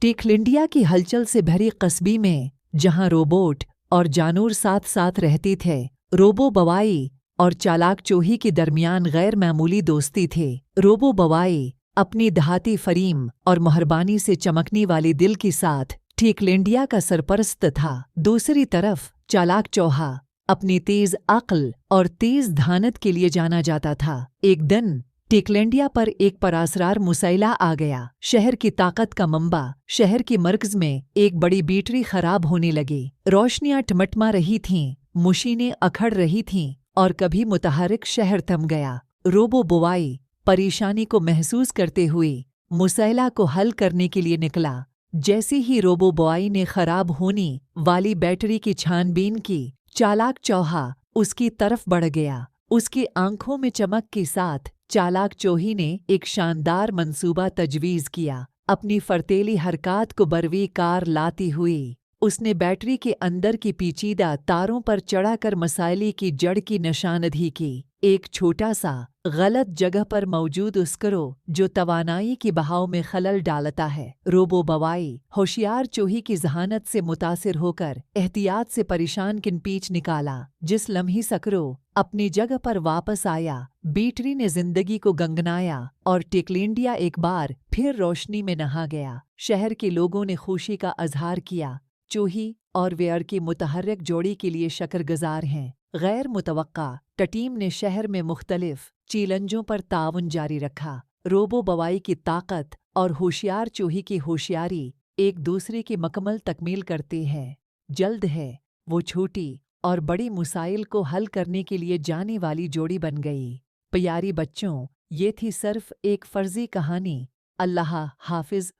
टेकलिंडिया की हलचल से भरी कस्बी में जहां रोबोट और जानूर साथ साथ रहते थे, रोबो बवाई और चालाक चोही के दरमियान गैर मामूली दोस्ती थे। रोबो बवाई अपनी दहाती फरीम और मेहरबानी से चमकने वाले दिल के साथ टेकलिंडिया का सरपरस्त था। दूसरी तरफ चालाक चौहा अपनी तेज अक्ल और तेज धानत के लिए जाना जाता था। एक दिन टेकलिंडिया पर एक परासरार मुसैला आ गया। शहर की ताकत का मंबा, शहर के मरकज में एक बड़ी बैटरी खराब होने लगी। रोशनियां टमटमा रही थीं, मशीनें अखड़ रही थीं और कभी मुतहरिक शहर थम गया। रोबो बुवाई परेशानी को महसूस करते हुए मुसैला को हल करने के लिए निकला। जैसे ही रोबो बुवाई ने खराब होने वाली बैटरी की छानबीन की, चालाक चौहा उसकी तरफ बढ़ गया। उसकी आंखों में चमक के साथ चालाक चोही ने एक शानदार मंसूबा तजवीज़ किया। अपनी फर्तेली हरकत को बरवी कार लाती हुई उसने बैटरी के अंदर की पेचीदा तारों पर चढ़ाकर मसाइले की जड़ की निशानदही की। एक छोटा सा गलत जगह पर मौजूद स्क्रू जो तवानाई की बहाव में खलल डालता है। रोबो बवाई होशियार चोही की जहानत से मुतासिर होकर एहतियात से परेशान किनपीच निकाला। जिस लम्ही स्क्रू अपनी जगह पर वापस आया, बैटरी ने जिंदगी को गंगनाया और टेकलिंडिया एक बार फिर रोशनी में नहा गया। शहर के लोगों ने खुशी का अजहार किया। चोही और वेयर की मुतहर्रिक जोड़ी के लिए शकरगुजार हैं। गैर मुतवक्का टीम ने शहर में मुख्तलिफ चैलेंजों पर ताउन जारी रखा। रोबो बवाई की ताकत और होशियार चोही की होशियारी एक दूसरे की मुकम्मल तकमील करते हैं। जल्द है वो छोटी और बड़ी मसाइल को हल करने के लिए जाने वाली जोड़ी बन गई। प्यारी बच्चों, ये थी सिर्फ एक फर्जी कहानी। अल्लाह हाफिज।